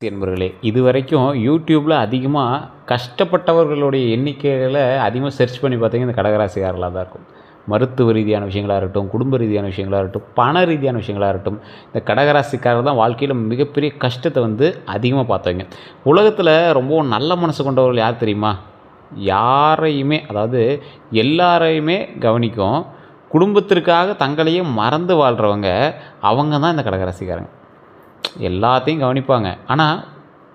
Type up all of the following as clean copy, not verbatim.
என்பவர்களே, இதுவரைக்கும் யூடியூப்பில் அதிகமாக கஷ்டப்பட்டவர்களுடைய எண்ணிக்கைகளை அதிகமாக சர்ச் பண்ணி பார்த்தீங்கன்னா இந்த கடகராசிக்காரர்களாக தான் இருக்கும். மருத்துவ ரீதியான விஷயங்களாக இருக்கட்டும், குடும்ப ரீதியான விஷயங்களாக இருக்கட்டும், பண ரீதியான விஷயங்களாக இருக்கட்டும், இந்த கடகராசிக்காரர் தான் வாழ்க்கையில் மிகப்பெரிய கஷ்டத்தை அதிகமாக பார்த்தவங்க. உலகத்தில் ரொம்பவும் நல்ல மனசு கொண்டவர்கள் யார் தெரியுமா? யாரையுமே, அதாவது எல்லாரையுமே கவனிக்கும், குடும்பத்திற்காக தங்களையே மறந்து வாழ்கிறவங்க அவங்க தான் இந்த கடகராசிக்காரங்க. எல்லாத்தையும் கவனிப்பாங்க. ஆனால்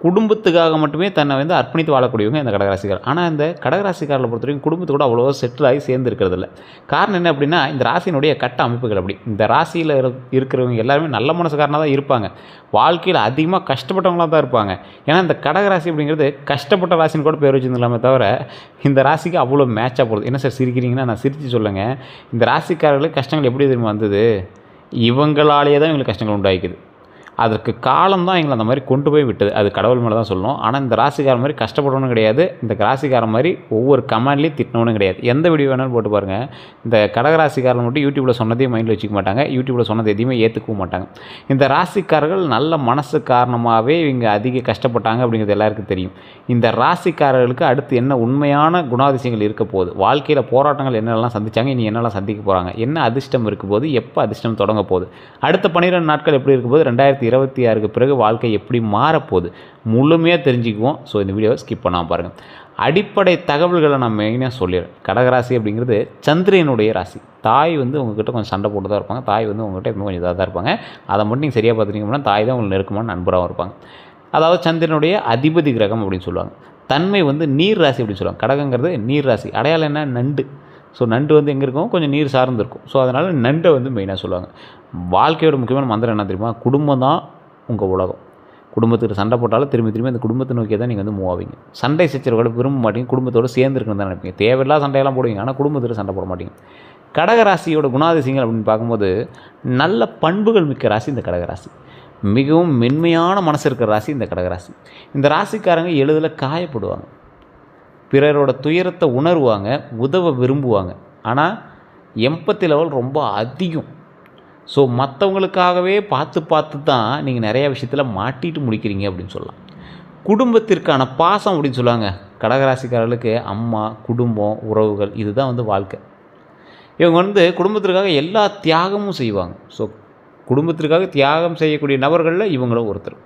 குடும்பத்துக்காக மட்டுமே தன்னை அர்ப்பணித்து வாழக்கூடியவங்க இந்த கடகராசிக்காரர். ஆனால் இந்த கடகராசிக்காரர்களை பொறுத்த வரைக்கும் குடும்பத்து கூட அவ்வளோவா செட்டில் ஆகி சேர்ந்து இருக்கிறதில்ல. காரணம் என்ன அப்படின்னா, இந்த ராசியினுடைய கட்ட அமைப்புகள் அப்படி. இந்த ராசியில் இருக்கிறவங்க எல்லாருமே நல்ல மனசுக்காரனாக தான் இருப்பாங்க. வாழ்க்கையில் அதிகமாக கஷ்டப்பட்டவங்களாக தான் இருப்பாங்க. ஏன்னா இந்த கடகராசி அப்படிங்கிறது கஷ்டப்பட்ட ராசின்னு கூட பேர் வச்சுருந்தலாமே தவிர இந்த ராசிக்கு அவ்வளோ மேட்சாக போகுது. என்ன சார் சிரிக்கிறீங்கன்னா, நான் சிரித்து சொல்லுங்கள். இந்த ராசிக்காரர்களுக்கு கஷ்டங்கள் எப்படி தெரியுமா வந்தது? இவங்களாலேயே தான் இவங்களுக்கு கஷ்டங்கள் உண்டாகிக்குது. அதற்கு காலம் தான் எங்களை அந்த மாதிரி கொண்டு போய் விட்டது. அது கடவுள் மேலே தான் சொல்லணும். ஆனால் இந்த ராசிக்காரன் மாதிரி கஷ்டப்படணும் கிடையாது. இந்த ராசிக்காரன் மாதிரி ஒவ்வொரு கமெண்ட்லேயும் திட்டணும்னு கிடையாது. எந்த வீடியோ வேணாலும் போட்டு பாருங்கள். இந்த கடகராசிக்காரன் மட்டும் யூடியூப்பில் சொன்னதையும் மைண்டில் வச்சுக்க மாட்டாங்க. யூடியூப்பில் சொன்னது எதையுமே ஏற்றுக்கவும் மாட்டாங்க. இந்த ராசிக்காரர்கள் நல்ல மனசு காரணமாகவே இவங்க அதிக கஷ்டப்பட்டாங்க அப்படிங்கிறது எல்லாருக்கும் தெரியும். இந்த ராசிக்காரர்களுக்கு அடுத்து என்ன உண்மையான குணாதிசயங்கள் இருக்க போகுது, வாழ்க்கையில் போராட்டங்கள் என்னெல்லாம் சந்தித்தாங்க, இனி என்னெல்லாம் சந்திக்க போகிறாங்க, என்ன அதிர்ஷ்டம் இருக்க போது, எப்போ அதிர்ஷ்டம் தொடங்க போகுது, அடுத்த 12 நாட்கள் எப்படி இருக்கும் போது, 2026க்கு பிறகு வாழ்க்கை எப்படி மாறப்போகுது முழுமையாக தெரிஞ்சுக்குவோம். ஸோ இந்த வீடியோவை ஸ்கிப் பண்ணாமல் பாருங்கள். அடிப்படை தகவல்களை நான் மெயினாக சொல்லிடுறேன். கடகராசி அப்படிங்கிறது சந்திரனுடைய ராசி. தாய் உங்ககிட்ட கொஞ்சம் சண்டை போட்டு தான் இருப்பாங்க. தாய் உங்ககிட்ட எப்பவும் கொஞ்சம் இதாக தான் இருப்பாங்க. அதை மட்டும் நீங்கள் சரியாக பார்த்துட்டீங்க அப்படின்னா தாய் தான் உங்களுக்கு நெருக்கமான நண்பராகவும் இருப்பாங்க. அதாவது சந்திரனுடைய அதிபதி கிரகம் அப்படின்னு சொல்லுவாங்க. தன்மை நீர் ராசி அப்படின்னு சொல்லுவாங்க. கடகங்கிறது நீர் ராசி. அடையாளம் என்ன? நண்டு. ஸோ நண்டு எங்கே இருக்கும்? கொஞ்சம் நீர் சார்ந்து இருக்கும். ஸோ அதனால் நண்டை மெயினாக சொல்லுவாங்க. வாழ்க்கையோட முக்கியமான மந்திரம் என்ன தெரியுமா? குடும்பம் தான் உங்கள் உலகம். குடும்பத்துக்கு சண்டை போட்டாலும் திரும்பி அந்த குடும்பத்தை நோக்கியே தான் நீங்கள் மூவ் ஆவீங்க. சண்டை சச்சரவுகளை விரும்ப மாட்டீங்க. குடும்பத்தோடு சேர்ந்துருக்குன்னு தான் நினைப்பீங்க. தேவையில்லாத சண்டையெல்லாம் போடுவீங்க, ஆனால் குடும்பத்தில் சண்டை போட மாட்டீங்க. கடகராசியோட குணாதிசயங்கள் அப்படின்னு பார்க்கும்போது நல்ல பண்புகள் மிக்க ராசி இந்த கடகராசி. மிகவும் மென்மையான மனசு இருக்கிற ராசி இந்த கடகராசி. இந்த ராசிக்காரங்க எளிதில் காயப்படுவாங்க, பிறரோட துயரத்தை உணர்வாங்க, உதவ விரும்புவாங்க. ஆனால் எம்பத்தி லெவல் ரொம்ப அதிகம். ஸோ மற்றவங்களுக்காகவே பார்த்து தான் நீங்கள் நிறையா விஷயத்தில் மாட்டிட்டு முடிக்கிறீங்க அப்படின்னு சொல்லலாம். குடும்பத்திற்கான பாசம் அப்படின்னு சொல்லுவாங்க. கடகராசிக்காரர்களுக்கு அம்மா, குடும்பம், உறவுகள் இதுதான் வாழ்க்கை. இவங்க குடும்பத்திற்காக எல்லா தியாகமும் செய்வாங்க. ஸோ குடும்பத்திற்காக தியாகம் செய்யக்கூடிய நபர்களில் இவங்களும் ஒருத்தர்.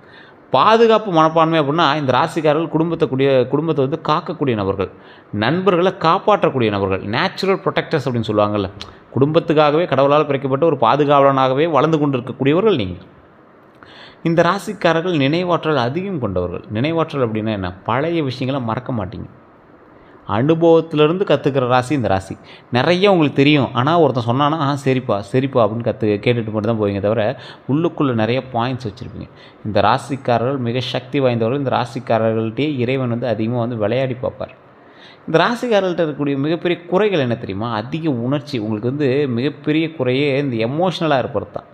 பாதுகாப்பு மனப்பான்மை அப்படின்னா இந்த ராசிக்காரர்கள் குடும்பத்தை காக்கக்கூடிய நபர்கள், நண்பர்களை காப்பாற்றக்கூடிய நபர்கள், நேச்சுரல் ப்ரொடெக்டர்ஸ் அப்படின்னு சொல்லுவாங்கள்ல. குடும்பத்துக்காகவே கடவுளால் பிறக்கப்பட்ட ஒரு பாதுகாவலனாகவே வளர்ந்து கொண்டு இருக்கக்கூடியவர்கள் நீங்கள். இந்த ராசிக்காரர்கள் நினைவாற்றல் அதிகம் கொண்டவர்கள். நினைவாற்றல் அப்படின்னா என்ன? பழைய விஷயங்களை மறக்க மாட்டீங்க. அனுபவத்திலேருந்து கற்றுக்கிற ராசி இந்த ராசி. நிறைய உங்களுக்கு தெரியும், ஆனால் ஒருத்தன் சொன்னான்னா சரிப்பா அப்படின்னு கேட்டுட்டு மட்டும் தான் போவீங்க தவிர உள்ளுக்குள்ளே நிறைய பாயிண்ட்ஸ் வச்சுருப்பீங்க. இந்த ராசிக்காரர்கள் மிக சக்தி வாய்ந்தவர்கள். இந்த ராசிக்காரர்கள்ட்டே இறைவன் அதிகமாக விளையாடி பார்ப்பார். இந்த ராசிக்காரர்கள்ட்ட இருக்கக்கூடிய மிகப்பெரிய குறைகள் என்ன தெரியுமா? அதிக உணர்ச்சி. உங்களுக்கு மிகப்பெரிய குறையே இந்த எமோஷ்னலாக இருப்பது தான்.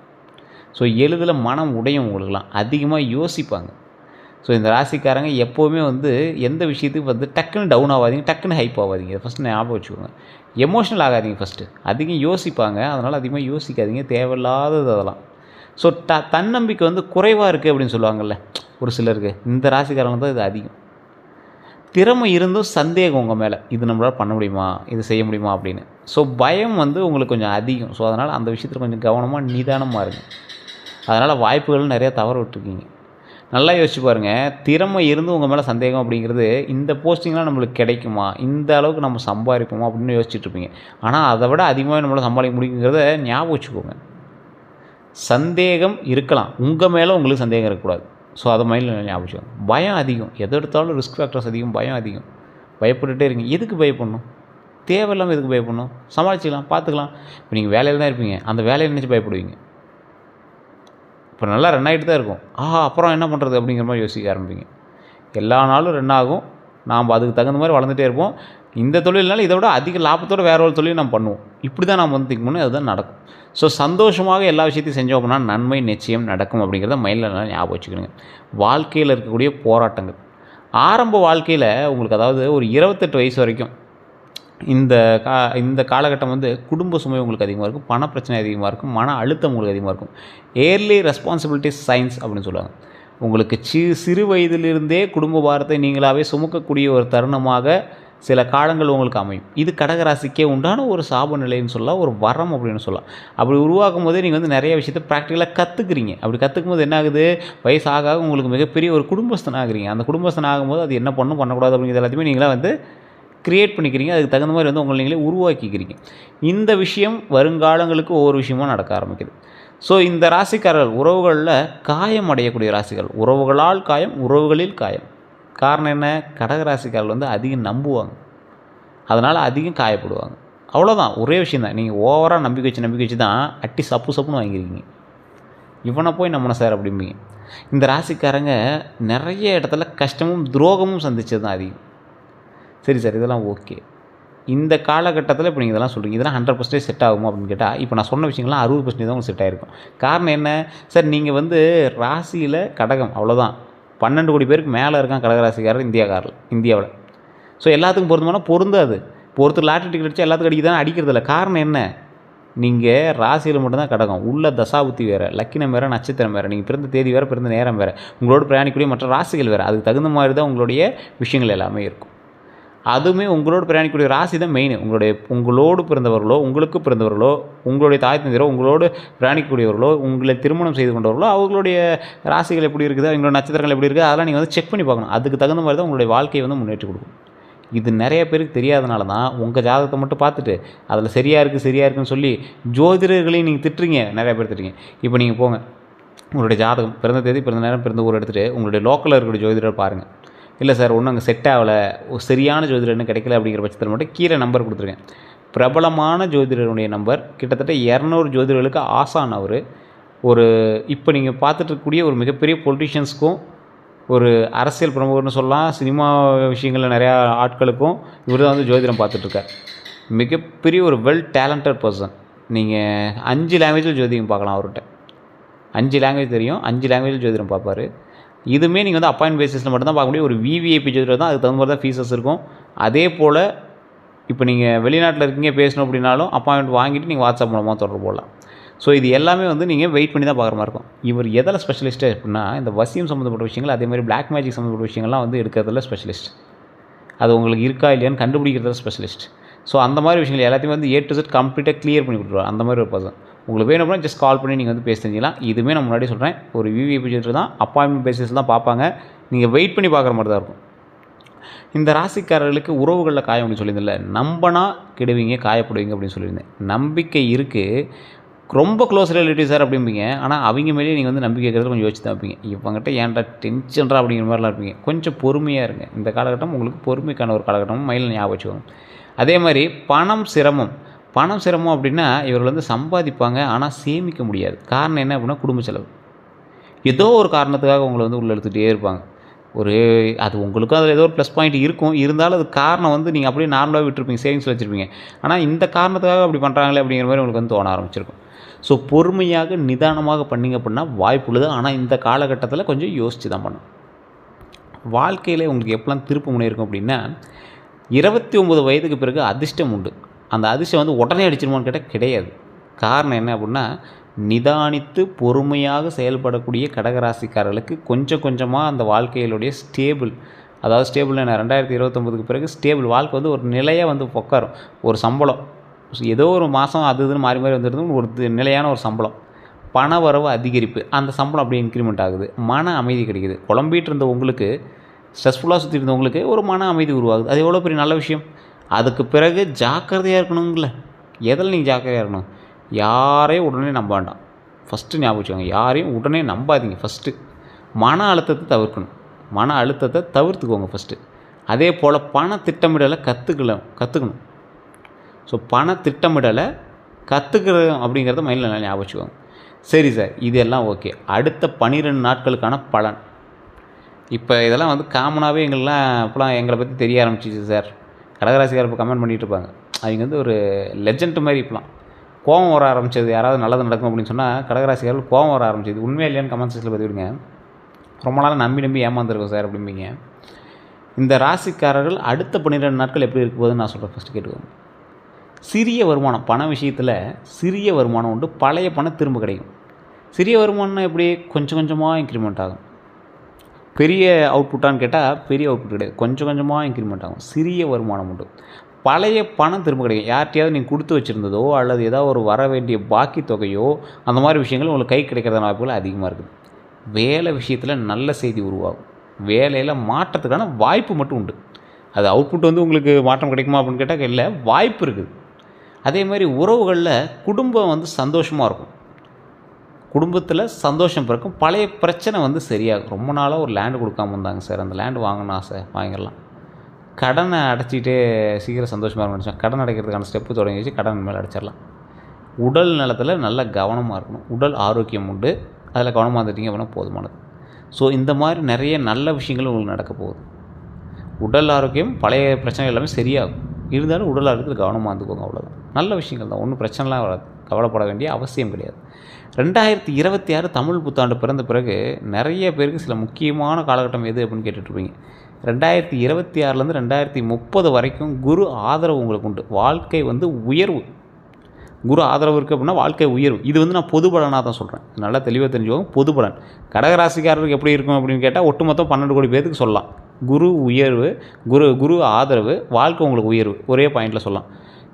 ஸோ எளிதில் மனம் உடையும். உங்களுக்கெல்லாம் அதிகமாக யோசிப்பாங்க. ஸோ இந்த ராசிக்காரங்க எப்போவுமே எந்த விஷயத்துக்கு டக்குன்னு டவுன் ஆகாதீங்க, டக்குன்னு ஹைப் ஆகாதீங்க. ஃபஸ்ட்டு ஞாபகம் வச்சுக்கோங்க. எமோஷ்னல் ஆகாதீங்க ஃபஸ்ட்டு. அதிகம் யோசிப்பாங்க. அதனால் அதிகமாக யோசிக்காதீங்க, தேவையில்லாதது அதெல்லாம். ஸோ தன்னம்பிக்கை குறைவாக இருக்குது அப்படின்னு சொல்லுவாங்கள்ல ஒரு சிலருக்கு. இந்த ராசிக்காரங்க தான் இது அதிகம். திறமை இருந்தும் சந்தேகம் உங்கள் மேலே, இது நம்மளால் பண்ண முடியுமா, இது செய்ய முடியுமா அப்படின்னு. ஸோ பயம் உங்களுக்கு கொஞ்சம் அதிகம். ஸோ அதனால் அந்த விஷயத்தில் கொஞ்சம் கவனமாக நிதானமாக இருங்க. அதனால் வாய்ப்புகள் நிறையா தவற விட்டுருக்கீங்க. நல்லா யோசிச்சு பாருங்கள். திறமை இருந்து உங்கள் மேலே சந்தேகம் அப்படிங்கிறது, இந்த போஸ்டிங்லாம் நம்மளுக்கு கிடைக்குமா, இந்த அளவுக்கு நம்ம சம்பாதிப்போமா அப்படின்னு யோசிச்சுட்ருப்பீங்க. ஆனால் அதை விட அதிகமாக நம்மளால் சம்பாதிக்க முடியுங்கிறத ஞாபகம் வச்சுக்கோங்க. சந்தேகம் இருக்கலாம், உங்கள் மேலே உங்களுக்கு சந்தேகம் இருக்கக்கூடாது. ஸோ அதை மைண்டில் ஞாபகம் வச்சுக்கோங்க. பயம் அதிகம். எது எடுத்தாலும் ரிஸ்க் ஃபேக்டர்ஸ் அதிகம், பயம் அதிகம். பயப்பட்டுகிட்டே இருங்க. எதுக்கு பயப்படணும்? தேவையில்லாமல் எதுக்கு பயப்படணும்? சமாளிச்சிக்கலாம், பார்த்துக்கலாம். இப்போ நீங்கள் வேலையில் தான் இருப்பீங்க, அந்த வேலையை நினச்சி பயப்படுவீங்க. இப்போ நல்லா ரன் ஆகிட்டு தான் இருக்கும். அப்புறம் என்ன பண்ணுறது அப்படிங்கிற மாதிரி யோசிக்க ஆரம்பிப்பீங்க. எல்லா நாளும் ரன் ஆகும். நாம் அதுக்கு தகுந்த மாதிரி வளர்ந்துட்டே இருப்போம். இந்த தொழில்னால இதை விட அதிக லாபத்தோடு வேறு ஒரு தொழில் நம்ம பண்ணுவோம். இப்படி தான் நாம் திங்க் பண்ணி அதுதான் நடக்கும். ஸோ சந்தோஷமாக எல்லா விஷயத்தையும் செஞ்சோம் அப்படின்னா நன்மை நிச்சயம் நடக்கும் அப்படிங்கிறத மைண்டில் நல்லா ஞாபகம் வச்சுக்கணுங்க. வாழ்க்கையில் இருக்கக்கூடிய போராட்டங்கள் ஆரம்ப வாழ்க்கையில் உங்களுக்கு, அதாவது ஒரு 28 வயசு வரைக்கும் இந்த காலகட்டம் குடும்ப சுமை உங்களுக்கு அதிகமாக இருக்கும், பண பிரச்சனை அதிகமாக இருக்கும், மன அழுத்தம் உங்களுக்கு அதிகமாக இருக்கும். ஏர்லி ரெஸ்பான்சிபிலிட்டிஸ் சைன்ஸ் அப்படின்னு சொல்லுவாங்க. உங்களுக்கு சிறு வயதிலிருந்தே குடும்ப பாரத்தை நீங்களாகவே சுமக்கக்கூடிய ஒரு தருணமாக சில காலங்கள் உங்களுக்கு அமையும். இது கடகராசிக்கே உண்டான ஒரு சாப நிலைன்னு சொல்லலாம், ஒரு வரம் அப்படின்னு சொல்லலாம். அப்படி உருவாக்கும் போதே நீங்கள் வந்து நிறைய விஷயத்த ப்ராக்டிக்கலாக கற்றுக்குறீங்க. அப்படி கற்றுக்கும் போது என்ன ஆகுது, வயசு ஆக உங்களுக்கு மிகப்பெரிய ஒரு குடும்பஸ்தன் ஆகுறீங்க. அந்த குடும்பஸ்தன் ஆகும்போது அது என்ன பண்ணணும் பண்ணக்கூடாது அப்படிங்கிறது எல்லாத்தையுமே நீங்களாக வந்து கிரியேட் பண்ணிக்கிறீங்க. அதுக்கு தகுந்த மாதிரி வந்து உங்களை நீங்களே உருவாக்கிக்கிறீங்க. இந்த விஷயம் வருங்காலங்களுக்கு ஒவ்வொரு விஷயமும் நடக்க ஆரம்பிக்குது. ஸோ இந்த ராசிக்காரர்கள் உறவுகளில் காயம் அடையக்கூடிய ராசிகள். உறவுகளால் காயம், உறவுகளில் காயம். காரணம் என்ன, கடகராசிக்காரர்கள் வந்து அதிகம் நம்புவாங்க, அதனால் அதிகம் காயப்படுவாங்க. அவ்வளோதான், ஒரே விஷயந்தான். நீங்கள் ஓவராக நம்பிக்கை வச்சு தான் அட்டி சப்புன்னு வாங்கியிருக்கீங்க. இவனை போய் நம்மனை சார் அப்படிம்பீங்க. இந்த ராசிக்காரங்க நிறைய இடத்துல கஷ்டமும் துரோகமும் சந்தித்தது தான் அதிகம். சரி சார், இதெல்லாம் ஓகே. இந்த காலகட்டத்தில் இப்போ நீங்கள் இதெல்லாம் சொல்கிறீங்க, இதெல்லாம் 100% செட் ஆகுமா அப்படின்னு கேட்டால், இப்போ நான் சொன்ன விஷயங்கள்லாம் 60% தான் உங்களுக்கு செட் ஆகிருக்கும். காரணம் என்ன சார், நீங்கள் வந்து ராசியில் கடகம், அவ்வளோதான். 12 கோடி பேருக்கு மேலே இருக்கான் கடகராசிக்காரர் இந்தியாவில். ஸோ எல்லாத்துக்கும் பொருந்துமானா பொருந்தாது. இப்போ ஒருத்தர் லாட்ரி டிக்கெட் அடித்தா எல்லாத்துக்கும் அடிக்குதானே, அடிக்கிறதில்ல. காரணம் என்ன, நீங்கள் ராசியில் மட்டும்தான் கடகம். உள்ள தசாபுத்தி வேறு, லக்கினம் வேறு, நட்சத்திரம் வேறு, நீங்கள் பிறந்த தேதி வேறு, பிறந்த நேரம் வேறு, உங்களோட பிரயாணிக்கூடிய மற்ற ராசிகள் வேறு. அதுக்கு தகுந்த மாதிரி தான் உங்களுடைய விஷயங்கள் எல்லாமே இருக்கும். அதுவுமே உங்களோட பிரயாணிக்கூடிய ராசி தான் மெயின். உங்களோடு பிறந்தவர்களோ, உங்களுக்கு பிறந்தவர்களோ, உங்களுடைய தாய் தந்தையரோ, உங்களோடு பிரயாணிக்கக்கூடியவர்களோ, உங்களை திருமணம் செய்து கொண்டவர்களோ, அவங்களுடைய ராசிகள் எப்படி இருக்குது, அவங்களோட நட்சத்திரங்கள் எப்படி இருக்குது, அதெல்லாம் நீங்கள் வந்து செக் பண்ணி பார்க்கணும். அதுக்கு தகுந்த மாதிரி தான் உங்களுடைய வாழ்க்கையை வந்து முன்னேற்றி கொடுக்கும். இது நிறைய பேருக்கு தெரியாதனால தான் உங்கள் ஜாதகத்தை மட்டும் பார்த்துட்டு அதில் சரியாக இருக்குன்னு சொல்லி ஜோதிடர்களையும் நீங்கள் திட்டுறீங்க. நிறைய பேர் திட்டுறீங்க. இப்போ நீங்கள் போங்க, உங்களுடைய ஜாதகம், பிறந்த தேதி, பிறந்த நேரம், பிறந்த ஊர் எடுத்துகிட்டு உங்களுடைய லோக்கலில் இருக்கக்கூடிய ஜோதிடரை பாருங்கள். இல்லை சார், ஒன்றும் அங்கே செட் ஆகலை, சரியான ஜோதிடர் இன்னும் கிடைக்கல அப்படிங்கிற பட்சத்தில் மட்டும் கீழே நம்பர் கொடுத்துருக்கேன். பிரபலமான ஜோதிடருடைய நம்பர், கிட்டத்தட்ட 200 ஜோதிடர்களுக்கு ஆசான் அவர். இப்போ நீங்கள் பார்த்துட்ருக்கக்கூடிய ஒரு மிகப்பெரிய பொலிட்டிஷியன்ஸ்க்கும், ஒரு அரசியல் பிரமுகர்னு சொல்லலாம், சினிமா விஷயங்களில் நிறையா ஆட்களுக்கும் இவர் தான் வந்து ஜோதிடம் பார்த்துட்ருக்கார். மிகப்பெரிய ஒரு வெல் டேலண்டட் பர்சன். நீங்கள் 5 லாங்குவேஜில் ஜோதிடம் பார்க்கலாம் அவர்கிட்ட. 5 லாங்குவேஜ் தெரியும், 5 லாங்குவேஜில் ஜோதிடம் பார்ப்பார். இதுவுமே நீங்கள் வந்து அப்பாயின்ட் பேசிஸில் மட்டும்தான் பார்க்க முடியும். ஒரு விவிஐபி ஜோதிடர் தான், அதுக்கு தகுந்த மாதிரி தான் ஃபீஸஸ் இருக்கும். அதே போல் இப்போ நீங்கள் வெளிநாட்டில் இருக்கீங்க, பேசணும் அப்படின்னாலும் அப்பாயின்மெண்ட் வாங்கிட்டு நீங்கள் வாட்ஸ்அப் மூலமாக தொடர்பு போடலாம். ஸோ இது எல்லாமே வந்து நீங்கள் வெயிட் பண்ணி தான் பார்க்குற மாதிரி இருக்கும். இவர் எதில் ஸ்பெஷலிஸ்ட்டு அப்படின்னா, இந்த வசியம் சம்மந்தப்பட்ட விஷயங்கள், அதே மாதிரி பிளாக் மேஜிக் சம்மந்தப்பட்ட விஷயங்கள்லாம் வந்து எடுக்கிறதுல ஸ்பெஷலிஸ்ட். அது உங்களுக்கு இருக்கா இல்லையான்னு கண்டுபிடிக்கிறதுல ஸ்பெஷலிஸ்ட். ஸோ அந்த மாதிரி விஷயங்கள் எல்லாத்தையும் வந்து A to Z கம்ப்ளீட்டாக கிளியர் பண்ணி கொடுத்துருவார். அந்த மாதிரி ஒரு பர்சன். உங்களுக்கு வேணும் அப்படின்னா ஜஸ்ட் கால் பண்ணி நீங்கள் வந்து பேசி தெரிஞ்சிக்கலாம். இதுவுமே நான் முன்னாடி சொல்கிறேன், ஒரு விவிஐபி ஜோதிடர் தான், அப்பாயின்மெண்ட் பேசிஸ் தான் பார்ப்பாங்க. நீங்கள் வெயிட் பண்ணி பார்க்குற மாதிரி தான் இருக்கும். இந்த ராசிக்காரர்களுக்கு உறவுகளில் காயம் அப்படின்னு சொல்லியிருந்தேன்ல, நம்பினா கெடுவீங்க, காயப்படுவீங்க அப்படின்னு சொல்லியிருந்தேன். நம்பிக்கை இருக்குது, ரொம்ப க்ளோஸ் ரிலேட்டிவ் சார் அப்படிம்பீங்க. ஆனால் அவங்க மேலேயே நீங்கள் வந்து நம்பிக்கை இருக்கிறது கொஞ்சம் யோசிச்சு தான் இருப்பீங்க. இவங்ககிட்ட ஏன்டா டென்ஷன்ரா அப்படிங்கிற மாதிரிலாம் இருப்பீங்க. கொஞ்சம் பொறுமையாக இருங்க. இந்த காலகட்டம் உங்களுக்கு பொறுமைக்கான ஒரு காலகட்டமும் மைண்டில் ஞாபகம் வச்சுக்கோங்க. அதே மாதிரி பணம் சிரமம் அப்படின்னா, இவர்கள் வந்து சம்பாதிப்பாங்க, ஆனால் சேமிக்க முடியாது. காரணம் என்ன அப்படின்னா, குடும்ப செலவு. ஏதோ ஒரு காரணத்துக்காக உங்களை வந்து உள்ளே எடுத்துகிட்டே இருப்பாங்க. அது உங்களுக்கும் அதில் ஏதோ ஒரு ப்ளஸ் பாயிண்ட் இருக்கும். இருந்தாலும் அது காரணம் வந்து நீங்கள் அப்படியே நார்மலாக விட்டுருப்பீங்க, சேவிங்ஸில் வச்சுருப்பீங்க. ஆனால் இந்த காரணத்துக்காக அப்படி பண்ணுறாங்களே அப்படிங்கிற மாதிரி உங்களுக்கு வந்து தோண ஆரம்பிச்சிருக்கும். ஸோ பொறுமையாக நிதானமாக பண்ணிங்க அப்படின்னா வாய்ப்பு உள்ளது. ஆனால் இந்த காலகட்டத்தில் கொஞ்சம் யோசித்து தான் பண்ணணும். வாழ்க்கையில் உங்களுக்கு எப்போலாம் திருப்பு முனை இருக்கும் அப்படின்னா, 29 வயதுக்கு பிறகு அதிர்ஷ்டம் உண்டு. அந்த அதிர்ஷ்டம் வந்து உடனே அடிச்சிருமான்னு கேட்டால் கிடையாது. காரணம் என்ன அப்படின்னா, நிதானித்து பொறுமையாக செயல்படக்கூடிய கடகராசிக்காரர்களுக்கு கொஞ்சம் கொஞ்சமாக அந்த வாழ்க்கையிலுடைய அதாவது ஸ்டேபிள் என்ன, 2029க்கு பிறகு ஸ்டேபிள் வாழ்க்கை வந்து ஒரு நிலையாக வந்து உட்காரும். ஒரு சம்பளம் ஏதோ ஒரு மாதம் அது இதுன்னு மாறி வந்துடுது, ஒரு நிலையான ஒரு சம்பளம், பண வரவு அதிகரிப்பு, அந்த சம்பளம் அப்படியே இன்க்ரிமெண்ட் ஆகுது, மன அமைதி கிடைக்குது. குழம்பிட்டு இருந்த உங்களுக்கு, ஸ்ட்ரெஸ்ஃபுல்லாக சுற்றி இருந்தவங்களுக்கு ஒரு மன அமைதி உருவாகுது. அது எவ்வளோ பெரிய நல்ல விஷயம். அதுக்கு பிறகு ஜாக்கிரதையாக இருக்கணுங்கள. எதில் நீங்கள் ஜாக்கிரதையாக இருக்கணும், யாரையும் உடனே நம்ப வேண்டாம். ஃபஸ்ட்டு ஞாபகம் வச்சுக்கோங்க, யாரையும் உடனே நம்பாதீங்க. ஃபஸ்ட்டு மன அழுத்தத்தை தவிர்த்துக்கோங்க ஃபஸ்ட்டு. அதே போல் பண திட்டமிடலை கற்றுக்கணும். ஸோ பண திட்டமிடலை கற்றுக்கிறது அப்படிங்கிறத மைண்டில் நல்லா ஞாபகம் வச்சுக்கோங்க. சரி சார், இதெல்லாம் ஓகே. அடுத்த 12 நாட்களுக்கான பலன். இப்போ இதெல்லாம் வந்து காமனாகவே இப்போலாம் எங்களை பற்றி தெரிய ஆரம்பிச்சிச்சு சார். கடகராசிக்காரர் இப்போ கமெண்ட் பண்ணிகிட்டு இருப்பாங்க. அவங்க வந்து ஒரு லெஜண்ட் மாதிரி. இப்போலாம் கோவம் வர ஆரம்பிச்சது, யாராவது நல்லது நடக்கும் அப்படின்னு சொன்னால் கடகராசிக்காரர்கள் கோவம் வர ஆரம்பிச்சது. உண்மையாக இல்லையான்னு கமெண்ட் செக்ஷனில் பதிவிடுங்க. ரொம்ப நாள் நம்பி ஏமாந்துருக்கோம் சார் அப்படிம்பீங்க. இந்த ராசிக்காரர்கள் அடுத்த 12 நாட்கள் எப்படி இருக்க போகுதுன்னு நான் சொல்கிறேன். ஃபஸ்ட்டு கேட்டுக்கோங்க. சிறிய வருமானம், பண விஷயத்தில் சிறிய வருமானம் உண்டு. பழைய பணம் திரும்ப கிடைக்கும். சிறிய வருமானம்னா எப்படி, கொஞ்சம் கொஞ்சமாக இன்க்ரிமெண்ட் ஆகும். பெரிய அவுட்புட்டான்னு கேட்டால் பெரிய அவுட்புட் கிடையாது. கொஞ்சம் கொஞ்சமாக இன்க்ரிமெண்ட் ஆகும். சிறிய வருமானம் உண்டு. பழைய பணம் திரும்ப கிடைக்கும். யார்கிட்டையாவது நீங்கள் கொடுத்து வச்சுருந்ததோ அல்லது ஏதாவது ஒரு வர வேண்டிய பாக்கி தொகையோ அந்த மாதிரி விஷயங்கள் உங்களுக்கு கை கிடைக்கிறதான வாய்ப்புகள் அதிகமாக இருக்குது. வேலை விஷயத்தில் நல்ல செய்தி உருவாகும். வேலையில் மாற்றத்துக்கான வாய்ப்பு மட்டும் உண்டு. அது அவுட்புட் வந்து உங்களுக்கு மாற்றம் கிடைக்குமா அப்படின்னு கேட்டால் இல்லை, வாய்ப்பு இருக்குது. அதே மாதிரி உறவுகளில் குடும்பம் வந்து சந்தோஷமாக இருக்கும். குடும்பத்தில் சந்தோஷம் பிறக்கும். பழைய பிரச்சனை வந்து சரியாகும். ரொம்ப நாளாக ஒரு லேண்டு கொடுக்காம இருந்தாங்க சார், அந்த லேண்டு வாங்கணும் ஆசை, வாங்கிடலாம். கடனை அடைச்சிக்கிட்டே சீக்கிரம் சந்தோஷமாக இருக்கும் நினச்சோம். கடன் அடைக்கிறதுக்கான ஸ்டெப்பு தொடங்கி வச்சு கடன் மேலே அடைச்சிடலாம். உடல் நலத்தில் நல்ல கவனமாக இருக்கணும். உடல் ஆரோக்கியம் உண்டு, அதில் கவனமாக இருந்துட்டிங்க அப்படின்னா போதுமானது. ஸோ இந்த மாதிரி நிறைய நல்ல விஷயங்கள் உங்களுக்கு நடக்க போகுது. உடல் ஆரோக்கியம், பழைய பிரச்சனைகள் எல்லாமே சரியாகும். இருந்தாலும் உடல் ஆரோக்கியத்தில் கவனமாக இருந்துக்கோங்க, அவ்வளோதான். நல்ல விஷயங்கள் தான், ஒன்றும் பிரச்சனைலாம் வராது, கவலைப்பட வேண்டிய அவசியம் கிடையாது. 2026 தமிழ் புத்தாண்டு பிறந்த பிறகு நிறைய பேருக்கு சில முக்கியமான காலகட்டம் எது அப்படின்னு கேட்டுட்ருப்பீங்க. 2026லேருந்து 2030 வரைக்கும் குரு ஆதரவு உங்களுக்கு உண்டு. வாழ்க்கை வந்து உயர்வு. குரு ஆதரவு இருக்குது அப்படின்னா வாழ்க்கை உயர்வு. இது வந்து நான் பொது பலனாக தான் சொல்கிறேன், நல்லா தெளிவாக தெரிஞ்சுக்கோங்க. பொது பலன் கடகராசிக்காரருக்கு எப்படி இருக்கும் அப்படின்னு கேட்டால் ஒட்டுமொத்தம் 12 கோடி பேருக்கு சொல்லலாம். குரு உயர்வு, குரு ஆதரவு, வாழ்க்கை உங்களுக்கு உயர்வு, ஒரே பாயிண்டில் சொல்லலாம்.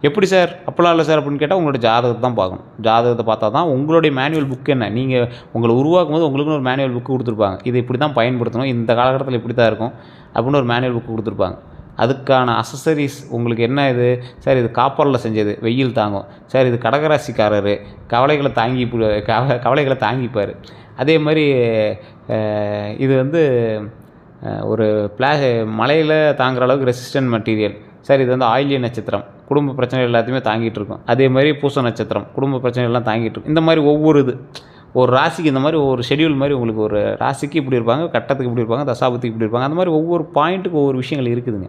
எப்படி சார்? அப்போலாம் இல்லை சார் அப்படின்னு கேட்டால் உங்களோட ஜாதகத்தை தான் பார்க்கணும். ஜாதகத்தை பார்த்தா தான் உங்களுடைய மேனுவல் புக் என்ன, நீங்கள் உங்களை உருவாக்கும் போது உங்களுக்குன்னு ஒரு மேனுவல் புக்கு கொடுத்துருப்பாங்க. இது இப்படி தான் பயன்படுத்தணும், இந்த காலகட்டத்தில் இப்படி தான் இருக்கும் அப்படின்னு ஒரு மேனுவல் புக்கு கொடுத்துருப்பாங்க. அதுக்கான அசசரிஸ் உங்களுக்கு என்ன, இது சார் இது காப்பரில் செஞ்சது, வெயில் தாங்கும் சார், இது கடகராசிக்காரர் கவலைகளை தாங்கிப்பார். அதே மாதிரி இது வந்து ஒரு மலையில் தாங்குகிற அளவுக்கு ரெசிஸ்டன்ட் மெட்டீரியல் சார், இது வந்து ஆயிலிய நட்சத்திரம், குடும்ப பிரச்சனை எல்லாத்தையுமே தாங்கிட்டு இருக்கும். அதே மாதிரி பூச நட்சத்திரம், குடும்ப பிரச்சனை எல்லாம் தாங்கிட்டு இருக்கும். இந்த மாதிரி ஒவ்வொரு ஒரு ராசிக்கு இந்த மாதிரி ஒரு ஷெடியூல் மாதிரி உங்களுக்கு ஒரு ராசிக்கு இப்படி இருப்பாங்க, கட்டத்துக்கு இப்படி இருப்பாங்க, தசாபத்துக்கு இப்படி இருப்பாங்க. அந்த மாதிரி ஒவ்வொரு பாயிண்ட்டுக்கு ஒவ்வொரு விஷயங்கள் இருக்குதுங்க.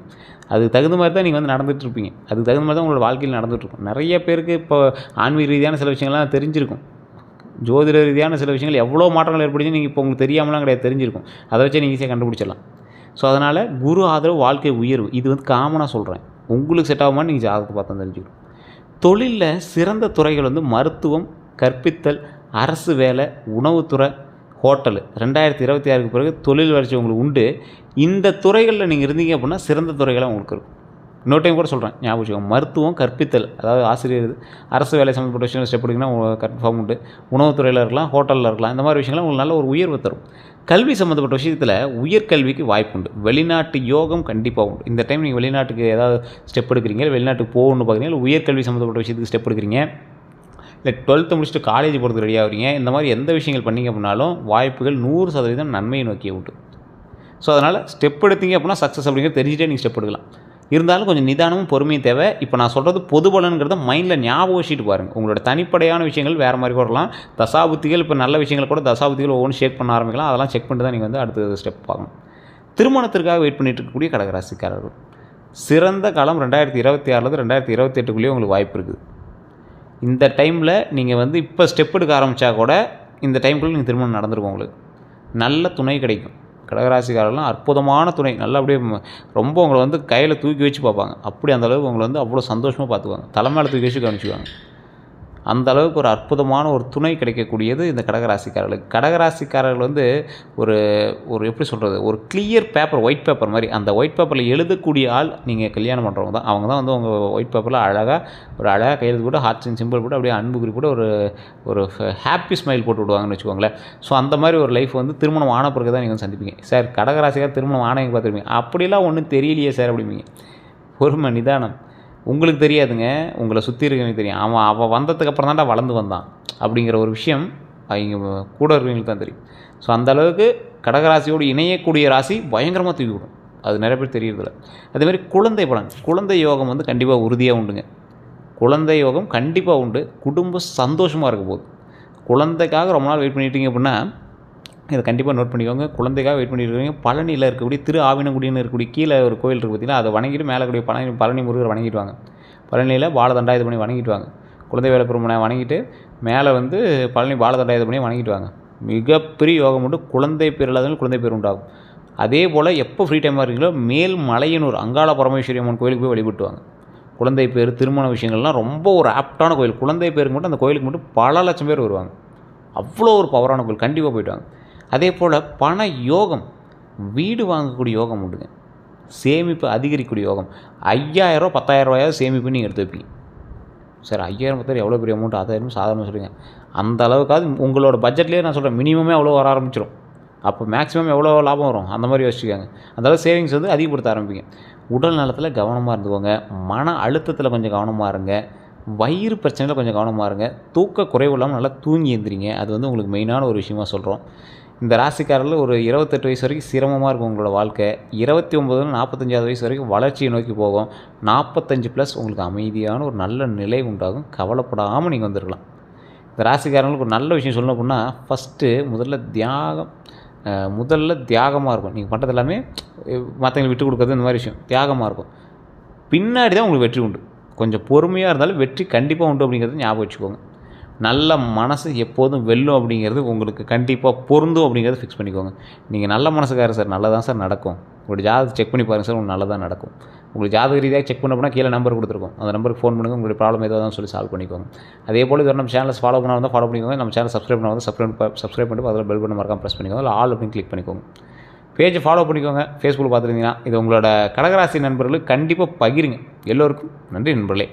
அதுக்கு தகுந்த மாதிரி தான் நீங்கள் வந்து நடந்துகிட்ருப்பீங்க. அதுக்கு தகுந்த மாதிரி தான் உங்களோட வாழ்க்கையில் நடந்துகிட்ருக்கும். நிறைய பேருக்கு இப்போ ஆன்மீக ரீதியான சில விஷயங்கள்லாம் தெரிஞ்சிருக்கும். ஜோதிட ரீதியான சில விஷயங்கள் எவ்வளோ மாற்றங்கள் ஏற்படுச்சு நீங்கள் இப்போ உங்களுக்கு தெரியாமலாம் கிடையாது, தெரிஞ்சிருக்கும். அதை வச்சு நீங்கள் ஈஸியாக கண்டுபிடிச்சிடலாம். ஸோ அதனால் குரு ஆதரவு, வாழ்க்கை உயர்வு, இது வந்து காமனாக சொல்கிறேன். உங்களுக்கு செட் ஆகுமான்னு நீங்கள் ஜாதகத்தை பார்த்தா தெரிஞ்சுக்கணும். தொழிலில் சிறந்த துறைகள் வந்து மருத்துவம், கற்பித்தல், அரசு வேலை, உணவுத்துறை, ஹோட்டலு. 2026க்கு பிறகு தொழில் வளர்ச்சி உங்களுக்கு உண்டு. இந்த துறைகளில் நீங்கள் இருந்தீங்க அப்படின்னா சிறந்த துறைகளாக உங்களுக்கு இருக்கும். இன்னொரு டைம் கூட சொல்கிறேன், ஞாபகம் வச்சுக்கோங்க. மருத்துவம், கற்பித்தல், அதாவது ஆசிரியர், அரசு வேலை சம்மந்தப்பட்ட விஷயம் ஸ்டெப் எடுங்கன்னா கன்ஃபார்ம் உண்டு. உணவுத்துறையில் இருக்கலாம், ஹோட்டலில் இருக்கலாம். இந்த மாதிரி விஷயங்கள்லாம் உங்களுக்கு நல்ல ஒரு உயர்வு தரும். கல்வி சம்மந்தப்பட்ட விஷயத்தில் உயர்கல்விக்கு வாய்ப்பு உண்டு. வெளிநாட்டு யோகம் கண்டிப்பாக உண்டு. இந்த டைம் நீங்கள் வெளிநாட்டுக்கு ஏதாவது ஸ்டெப் எடுக்கிறீங்க, வெளிநாட்டுக்கு போகணுன்னு பார்க்குறீங்க, இல்லை உயர்கல்வி சம்மந்தப்பட்ட விஷயத்துக்கு ஸ்டெப் எடுக்கிறீங்க, இல்லை 12th முடிச்சுட்டு காலேஜ் போகிறதுக்கு ரெடி ஆகிறீங்க, இந்த மாதிரி எந்த விஷயங்கள் பண்ணிங்க அப்படின்னாலும் வாய்ப்புகள் 100% நன்மையை நோக்கிய உண்டு. ஸோ அதனால் ஸ்டெப் எடுத்தீங்க அப்படின்னா சக்ஸஸ் அப்படிங்கிறது தெரிஞ்சுட்டே நீங்கள் ஸ்டெப் எடுக்கலாம். இருந்தாலும் கொஞ்சம் நிதானமும் பொறுமையும் தேவை. இப்போ நான் சொல்கிறது பொது பலன்கிறத மைண்டில் ஞாபகம் வச்சுட்டு பாருங்கள். உங்களோட தனிப்படையான விஷயங்கள் வேறு மாதிரி வரலாம். தசாபுத்திகள் இப்போ நல்ல விஷயங்கள் கூட தசாபுத்திகள் ஒவ்வொன்றும் ஷேக் பண்ண ஆரம்பிக்கலாம். அதெல்லாம் செக் பண்ணிட்டு தான் நீங்கள் வந்து அடுத்த ஸ்டெப் பார்க்கணும். திருமணத்திற்காக வெயிட் பண்ணிட்டு இருக்கக்கூடிய கடகராசிக்காரர்கள், சிறந்த காலம் 2026லேருந்து 2028க்குள்ளேயே உங்களுக்கு வாய்ப்பு இருக்குது. இந்த டைமில் நீங்கள் வந்து இப்போ ஸ்டெப் எடுக்க ஆரம்பித்தா கூட இந்த டைமுக்குள்ளே நீங்கள் திருமணம் நடந்துருக்கும். உங்களுக்கு நல்ல துணை கிடைக்கும். கடகராசிக்காரெல்லாம் அற்புதமான துணை, நல்லா அப்படியே ரொம்ப உங்களை வந்து கையில் தூக்கி வச்சு பார்ப்பாங்க. அப்படி அந்தளவுக்கு உங்களை வந்து அவ்வளோ சந்தோஷமாக பார்த்துக்குவாங்க. தலை மேலே தூக்கி வச்சு கவனிச்சுக்குவாங்க. அந்த அளவுக்கு ஒரு அற்புதமான ஒரு துணை கிடைக்கக்கூடியது இந்த கடகராசிக்காரர்களுக்கு. கடகராசிக்காரர்கள் வந்து ஒரு எப்படி சொல்கிறது, ஒரு கிளியர் பேப்பர், ஒயிட் பேப்பர் மாதிரி. அந்த ஒயிட் பேப்பரில் எழுதக்கூடிய ஆள் நீங்கள் கல்யாணம் பண்ணுறவங்க தான். அவங்க தான் வந்து உங்கள் ஒயிட் பேப்பரில் அழகாக கையெழுத்து போட்டு ஹார்ட் சிம்பிள் போட்டு அப்படியே அன்பு குறி போட்டு ஒரு ஹாப்பி ஸ்மைல் போட்டு விடுவாங்கன்னு வச்சுக்கோங்களேன். ஸோ அந்த மாதிரி ஒரு லைஃப் வந்து திருமணம் ஆன பிறகு தான் நீங்கள் வந்து சந்திப்பீங்க. சார் கடகராசிக்கார் திருமணம் ஆனவங்க பார்த்துருப்பீங்க, அப்படிலாம் ஒன்றும் தெரியலையே சார் அப்படிம்பீங்க. பொறுமை, நிதானம். உங்களுக்கு தெரியாதுங்க, உங்களை சுற்றி இருக்கவங்களுக்கு தெரியும். அவன் வந்ததுக்கப்புறம் தான்டா வளர்ந்து வந்தான் அப்படிங்கிற ஒரு விஷயம் அவங்க கூட இருக்கிறவங்களுக்கு தான் தெரியும். ஸோ அந்தளவுக்கு கடகராசியோடு இணையக்கூடிய ராசி பயங்கரமாக தூக்கி விடும். அது நிறைய பேர் தெரியறதில்ல. அதேமாதிரி குழந்தை பலன், குழந்தை யோகம் வந்து கண்டிப்பாக உறுதியாக உண்டுங்க. குழந்தை யோகம் கண்டிப்பாக உண்டு. குடும்ப சந்தோஷமாக இருக்க போகுது. குழந்தைக்காக ரொம்ப நாள் வெயிட் பண்ணிட்டீங்க அப்படின்னா இதை கண்டிப்பாக நோட் பண்ணிக்கோங்க. குழந்தைக்காக வெயிட் பண்ணியிருக்கீங்க. பழனியில் இருக்கக்கூடிய திரு ஆவினங்குடின்னு இருக்கக்கூடிய கீழே ஒரு கோயில் இருக்குது பார்த்தீங்கன்னா, அதை வணங்கிட்டு மேலே கூடிய பழனி முருகர் வணங்கிட்டு வாங்க. பழனியில் பாலதண்டாயுத பண்ணி வணங்கிட்டு வாங்க. குழந்தை வேலைப்பெருமனை வணங்கிட்டு மேலே வந்து பழனி பாலதண்டாயுத பண்ணி வணங்கிட்டு வாங்க. மிகப்பெரிய யோகம் உண்டு. குழந்தை பேர் இல்லாதவங்க குழந்தை பேர் உண்டாகும். அதே போல் எப்போ ஃப்ரீ டைமாக இருக்கீங்களோ மேல்மலையனூர் அங்காள பரமேஸ்வரி அம்மன் கோயிலுக்கு போய் வழிபட்டு வாங்க. குழந்தை பேர், திருமண விஷயங்கள்லாம் ரொம்ப ஒரு ஆப்டான கோயில். குழந்தை பேருக்கு மட்டும் அந்த கோயிலுக்கு மட்டும் பல லட்சம் பேர் வருவாங்க. அவ்வளோ ஒரு பவரான கோயில். கண்டிப்பாக போய்ட்டு வாங்க. அதே போல் பண யோகம் வீடு வாங்கக்கூடிய யோகம் உண்டுங்க. சேமிப்பு அதிகரிக்கக்கூடிய யோகம். 5000 10,000 சேமிப்பு நீங்கள் எடுத்து வைப்பீங்க. சார் 5000 10,000 எவ்வளோ பெரிய அமௌண்ட், அதை இன்னும் சாதாரணமாக சொல்லுங்கள். அந்த அளவுக்காவது உங்களோட பட்ஜெட்லேயே நான் சொல்கிறேன், மினிமமே அவ்வளோ வர ஆரம்பிச்சிடும். அப்போ மேக்ஸிமம் எவ்வளோ லாபம் வரும் அந்த மாதிரி யோசிச்சுக்காங்க. அதாவது சேவிங்ஸ் வந்து அதிகப்படுத்த ஆரம்பிங்க. உடல் நலத்தில் கவனமாக இருந்துக்கோங்க. மன அழுத்தத்தில் கொஞ்சம் கவனமாக இருங்க. வயிறு பிரச்சனையில் கொஞ்சம் கவனமாக இருங்க. தூக்க குறைவு இல்லாமல் நல்லா தூங்கி எழுந்திரிங்க. அது வந்து உங்களுக்கு மெயினான ஒரு விஷயமா சொல்கிறோம். இந்த ராசிக்காரர்கள் ஒரு 28 வயசு வரைக்கும் சிரமமாக இருக்கும் உங்களோட வாழ்க்கை. 29 45 வயசு வரைக்கும் வளர்ச்சியை நோக்கி போகும். 45+ உங்களுக்கு அமைதியான ஒரு நல்ல நிலை உண்டாகும். கவலைப்படாமல் நீங்கள் வந்துருக்கலாம். இந்த ராசிக்காரங்களுக்கு ஒரு நல்ல விஷயம் சொல்லணும் அப்படின்னா, முதல்ல தியாகமாக இருக்கும். நீங்கள் பண்ணுறது எல்லாமே மற்றவங்களுக்கு விட்டு கொடுக்குறது, இந்த மாதிரி விஷயம் தியாகமாக இருக்கும். பின்னாடி தான் உங்களுக்கு வெற்றி உண்டு. கொஞ்சம் பொறுமையாக இருந்தாலும் வெற்றி கண்டிப்பாக உண்டு அப்படிங்கிறது ஞாபகம் வச்சுக்கோங்க. நல்ல மனசு எப்போதும் வெல்லும் அப்படிங்கிறது உங்களுக்கு கண்டிப்பாக பொருந்தும் அப்படிங்கிறத ஃபிக்ஸ் பண்ணிக்கோங்க. நீங்கள் நல்ல மனசுக்காரர் சார், நல்லதான் சார் நடக்கும். உங்களுடைய ஜாதகத்தை செக் பண்ணி பாருங்கள் சார், உங்களுக்கு நல்லதாக நடக்கும். உங்களுக்கு ஜாதக ரீதியாக செக் பண்ண போனால் கீழே நம்பர் கொடுத்துருக்கோம். அந்த நம்பருக்கு ஃபோன் பண்ணுங்கள். உங்களுடைய ப்ராப்ளம் ஏதாவது சொல்லி சால்வ் பண்ணிக்கோங்க. அதே போல் இது நம்ம சேனலை ஃபாலோ பண்ணால் ஃபாலோ பண்ணிக்கோங்க. நம்ம சேனல் சப்ஸ்கிரைப் பண்ணால் சப்ஸ்கிரைப் பண்ணிட்டு அதில் பெல் பண்ண மறக்காம ப்ரெஸ் பண்ணிக்கோங்க. அதில் ஆல் அப்படின்னு கிளிக் பண்ணிக்கோங்க. பேஜை ஃபாலோ பண்ணிக்கோங்க. ஃபேஸ்புக்கில் பார்த்துருந்தீங்கன்னா இது உங்களோட கடகராசி நண்பர்களுக்கு கண்டிப்பாக பகிருங்க. எல்லோருக்கும் நன்றி நண்பர்களே.